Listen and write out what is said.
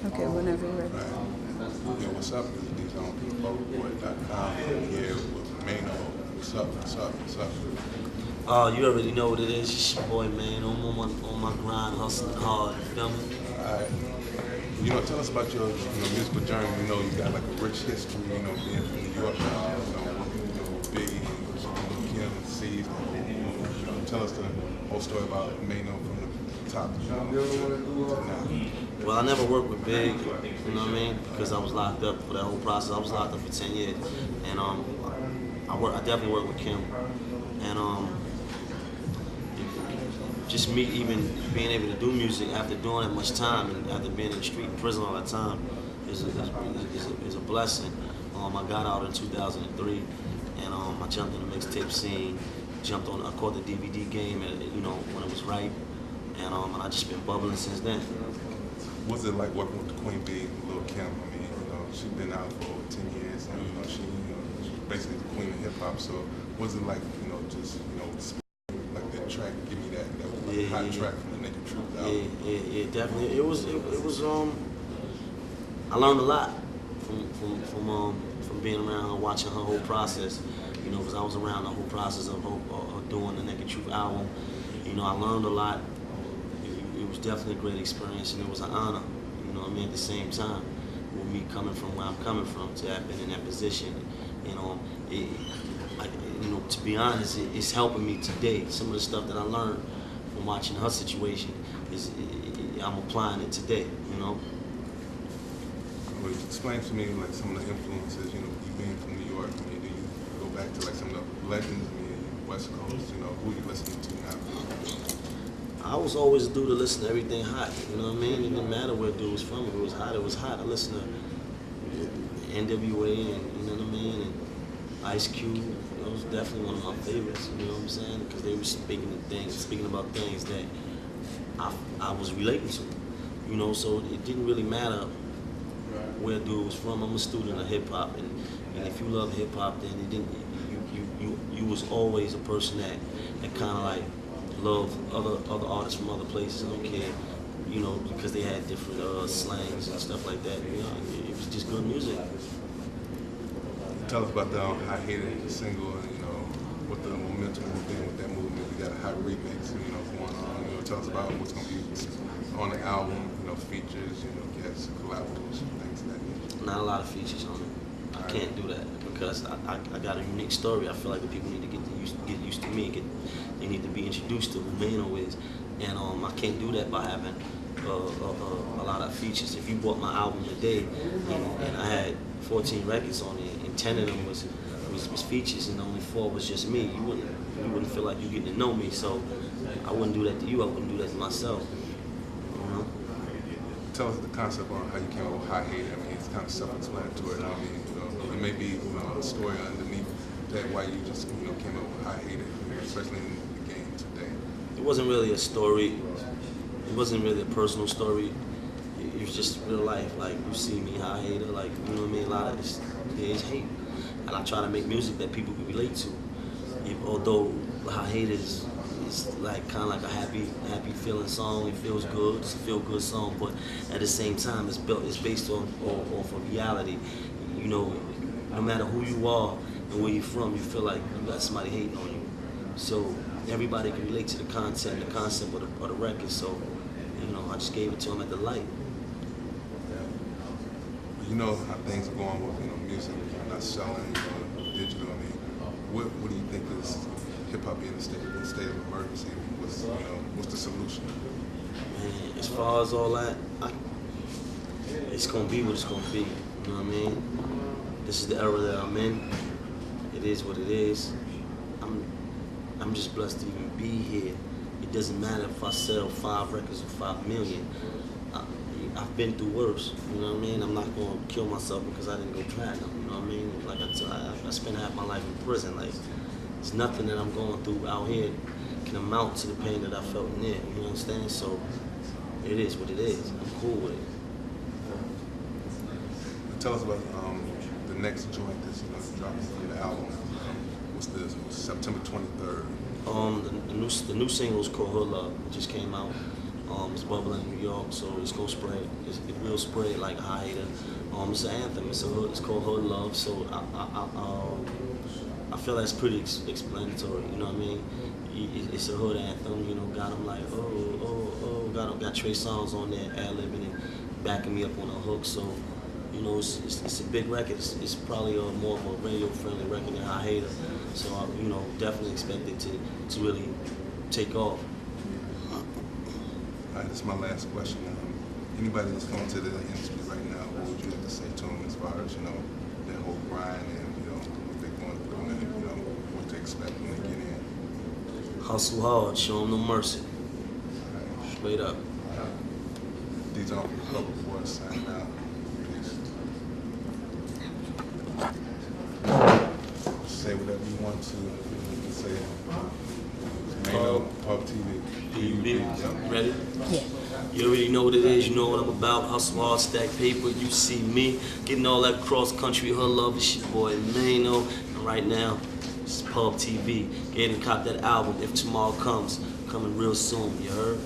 Okay, whenever you're ready. Right. Yo, what's up? This is on peoplepopboy.com here with Maino. What's up? What's up? What's up? You already know what it is. It's your boy, man. I'm on my grind, hustling hard. You feel me? Alright. Tell us about your musical journey. You got like a rich history, being from New York, working, with Biggie, Kim, C's, tell us the whole story about Maino from the top to now. Well, I never worked with Big, you know what I mean? Because I was locked up for that whole process. I was locked up for 10 years. And I definitely worked with Kim. And just me even being able to do music after doing that much time and after being in the street, in prison all that time is a blessing. I got out in 2003 and I jumped in the mixtape scene, I caught the DVD game when it was ripe, and I just been bubbling since then. What's it like working with the Queen Bee, Lil' Kim? I mean, she's been out for over 10 years and she's basically the queen of hip hop. So what's it like, like that track, give me that hot track from the Naked Truth album? Yeah, definitely. It was I learned a lot from being around her, watching her whole process, because I was around the whole process of doing the Naked Truth album. I learned a lot. It was definitely a great experience, and it was an honor, at the same time, with me coming from where I'm coming from, to have been in that position, to be honest, it's helping me today. Some of the stuff that I learned from watching her situation I'm applying it today, Well, explain to me like some of the influences, you being from New York. I mean, do you go back to like some of the legends, West Coast, who you listening to now? I was always a dude to listen to everything hot, you know what I mean? It didn't matter where dude was from. If it was hot, it was hot. I listened to NWA and, you know what I mean, and Ice Cube. That was definitely one of my favorites, you know what I'm saying? Because they were speaking about things that I was relating to, so it didn't really matter where dude was from. I'm a student of hip hop, and if you love hip hop, then you was always a person that kind of like loved other artists from other places. I don't care, because they had different slangs and stuff like that. It was just good music. Tell us about the I Hate It single, and what the momentum has been with that movement. We got a hot remix, going on. Tell us about what's going to be on the album, features, guests, collaborations, things like that. Not a lot of features on it. I can't do that because I got a unique story. I feel like the people need to get used to me. They need to be introduced to who Maino is, and I can't do that by having a lot of features. If you bought my album today, and I had 14 records on it, and 10 of them was features, and only 4 was just me, you wouldn't feel like you getting to know me. So I wouldn't do that to you. I wouldn't do that to myself. Tell us the concept on how you came up with I Hate It. I mean, it's kind of self-explanatory. I mean, it may be a story underneath that why you just came up with I Hate It, especially in the game today. It wasn't really a story. It wasn't really a personal story. It was just real life. Like, you see me, I hate it. Like, you know what I mean? A lot of this is hate, and I try to make music that people can relate to. Although I hate it is like kind of like a happy feeling song. It feels good. It's a feel good song, but at the same time, it's based off of reality. No matter who you are and where you're from, you feel like you got somebody hating on you. So everybody can relate to the content, the concept of the record. So I just gave it to them at the light. You know how things are going with music, not selling, digital. I mean, what do you think is hip hop being in a state of emergency? What's the solution? Man, as far as all that, it's gonna be what it's gonna be. You know what I mean? This is the era that I'm in. It is what it is. I'm just blessed to even be here. It doesn't matter if I sell 5 records or 5 million. I've been through worse. You know what I mean? I'm not gonna kill myself because I didn't go platinum. You know what I mean? Like I spent half my life in prison. Like, there's nothing that I'm going through out here can amount to the pain that I felt in there. You understand? So it is what it is. I'm cool with it. Tell us about the next joint that's dropping from the album. What's this? September 23rd. The new single is called Hood Love. It just came out. It's bubbling in New York, so it's gonna spread. It will spread like a hiatus. It's an anthem. It's called Hood Love. So I feel that's pretty explanatory. You know what I mean? It's a hood anthem. You know, got them like got Trey Songz on there ad-libbing and backing me up on a hook. So you know, it's a big record. It's probably more of a radio-friendly record than I Hate Her. So you know, definitely expect it to really take off. All right, this is my last question. Anybody that's going to the industry right now, what would you have to say to them as far as, you know, their whole grind and, you know, what they're going through and, you know, what to expect when they get in? Hustle hard, show them no mercy. All right. Straight up. These are the public boys signing out. Peace. Say whatever you want to. You can say Maino, Pub TV. You ready? Yeah. You already know what it is. You know what I'm about. Hustle hard, stack paper. You see me getting all that cross country hood love. It's your boy Maino, and right now it's Pub TV. Get and cop that album If Tomorrow Comes. Coming real soon. You heard?